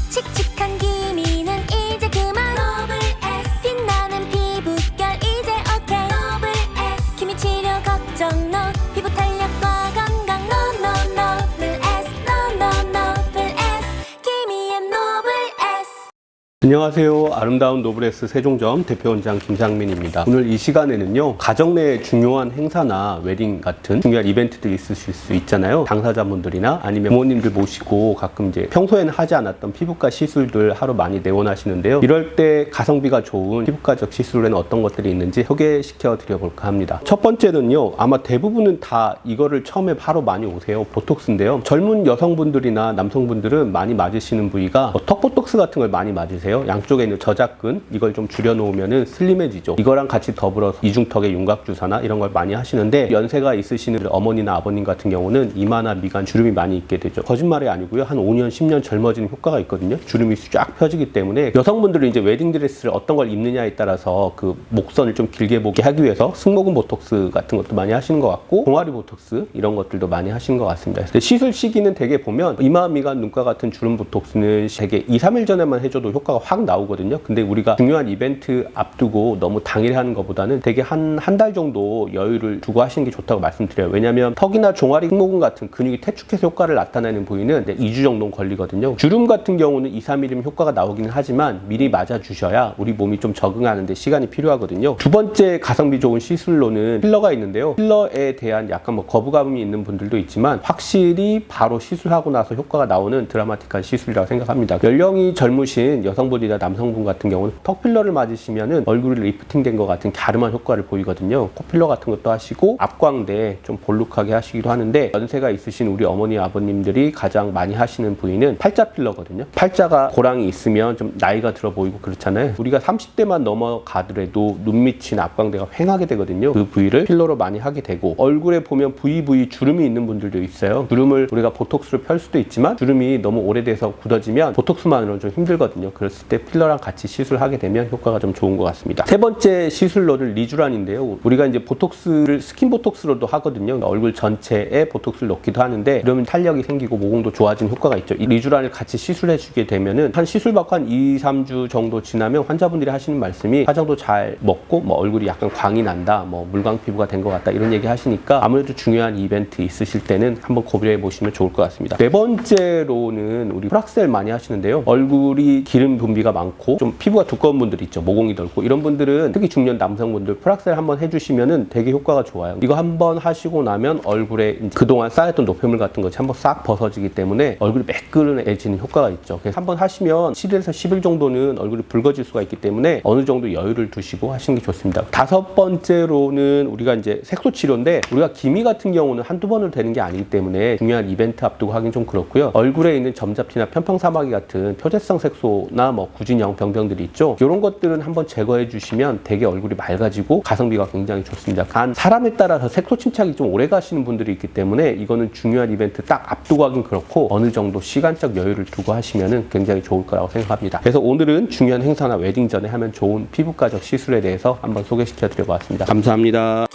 칙칙한 기미는 이제 그만. 노블 S. 빛나는 피부결 이제 오케이. 노블 S. 기미 치료 걱정 no. 피부 탄력과 건강 no no 노블 S. no no 노블 S. 기미의 노블 S. 안녕하세요. 아름다운 노블S 세종점 대표원장 김상민입니다. 오늘 이 시간에는요, 가정 내 중요한 행사나 웨딩 같은 중요한 이벤트들이 있으실 수 있잖아요. 당사자분들이나 아니면 부모님들 모시고 가끔 이제 평소에는 하지 않았던 피부과 시술들 하루 많이 내원하시는데요. 이럴 때 가성비가 좋은 피부과적 시술에는 어떤 것들이 있는지 소개시켜 드려볼까 합니다. 첫 번째는요, 아마 대부분은 다 이거를 처음에 바로 많이 오세요. 보톡스인데요. 젊은 여성분들이나 남성분들은 많이 맞으시는 부위가 턱 보톡스 같은 걸 많이 맞으세요. 양쪽에 있는 저작근 이걸 좀 줄여놓으면 슬림해지죠. 이거랑 같이 더불어서 이중턱의 윤곽주사나 이런 걸 많이 하시는데, 연세가 있으시는 어머니나 아버님 같은 경우는 이마나 미간 주름이 많이 있게 되죠. 거짓말이 아니고요. 한 5년, 10년 젊어지는 효과가 있거든요. 주름이 쫙 펴지기 때문에 여성분들은 이제 웨딩드레스를 어떤 걸 입느냐에 따라서 그 목선을 좀 길게 보게 하기 위해서 승모근 보톡스 같은 것도 많이 하시는 것 같고, 종아리 보톡스 이런 것들도 많이 하시는 것 같습니다. 시술 시기는 대개 보면 이마, 미간, 눈가 같은 주름 보톡스는 대개 2, 3일 전에만 해줘도 효과가 확 나오거든요. 근데 우리가 중요한 이벤트 앞두고 너무 당일에 하는 것보다는 되게 한 달 정도 여유를 두고 하시는 게 좋다고 말씀드려요. 왜냐하면 턱이나 종아리, 승모근 같은 근육이 퇴축해서 효과를 나타내는 부위는 2주 정도 걸리거든요. 주름 같은 경우는 2, 3일이면 효과가 나오기는 하지만 미리 맞아주셔야 우리 몸이 좀 적응하는데 시간이 필요하거든요. 두 번째 가성비 좋은 시술로는 필러가 있는데요. 필러에 대한 약간 거부감이 있는 분들도 있지만 확실히 바로 시술하고 나서 효과가 나오는 드라마틱한 시술이라고 생각합니다. 연령이 젊으신 여성분이나 남성분 같은 경우는 턱 필러를 맞으시면은 얼굴이 리프팅된 것 같은 갸름한 효과를 보이거든요. 코필러 같은 것도 하시고 앞광대 좀 볼록하게 하시기도 하는데, 연세가 있으신 우리 어머니 아버님들이 가장 많이 하시는 부위는 팔자 필러거든요. 팔자가 고랑이 있으면 좀 나이가 들어 보이고 그렇잖아요. 우리가 30대만 넘어가더라도 눈밑이나 앞광대가 휑하게 되거든요. 그 부위를 필러로 많이 하게 되고, 얼굴에 보면 부위 주름이 있는 분들도 있어요. 주름을 우리가 보톡스로 펼 수도 있지만 주름이 너무 오래돼서 굳어지면 보톡스만으로는 좀 힘들거든요. 그랬을 때 필러랑 같이 시술하게 되면 효과가 좀 좋은 것 같습니다. 세 번째 시술로는 리쥬란인데요. 우리가 이제 보톡스를 스킨 보톡스로도 하거든요. 얼굴 전체에 보톡스를 넣기도 하는데, 그러면 탄력이 생기고 모공도 좋아지는 효과가 있죠. 이 리쥬란을 같이 시술해 주게 되면은 한 시술 받고 한 2, 3주 정도 지나면 환자분들이 하시는 말씀이 화장도 잘 먹고 얼굴이 약간 광이 난다, 물광 피부가 된 것 같다, 이런 얘기 하시니까 아무래도 중요한 이벤트 있으실 때는 한번 고려해 보시면 좋을 것 같습니다. 네 번째로는 우리 프락셀 많이 하시는데요. 얼굴이 기름 분비가 많고 좀 피부가 두꺼운 분들 있죠. 모공이 넓고 이런 분들은, 특히 중년 남성분들 프락셀 한번 해주시면은 되게 효과가 좋아요. 이거 한번 하시고 나면 얼굴에 이제 그동안 쌓였던 노폐물 같은 것이 한번 싹 벗어지기 때문에 얼굴이 매끈해지는 효과가 있죠. 그래서 한번 하시면 7일에서 10일 정도는 얼굴이 붉어질 수가 있기 때문에 어느 정도 여유를 두시고 하시는 게 좋습니다. 다섯 번째로는 우리가 이제 색소 치료인데, 우리가 기미 같은 경우는 한두 번으로 되는 게 아니기 때문에 중요한 이벤트 앞두고 하긴 좀 그렇고요. 얼굴에 있는 점잡티나 편평사마귀 같은 표재성 색소나 구진형 병들이 있죠. 이런 것들은 한번 제거해 주시면 되게 얼굴이 맑아지고 가성비가 굉장히 좋습니다. 단 사람에 따라서 색소 침착이 좀 오래 가시는 분들이 있기 때문에 이거는 중요한 이벤트 딱 앞두고 하긴 그렇고 어느 정도 시간적 여유를 두고 하시면은 굉장히 좋을 거라고 생각합니다. 그래서 오늘은 중요한 행사나 웨딩 전에 하면 좋은 피부과적 시술에 대해서 한번 소개시켜 드려 보았습니다. 감사합니다.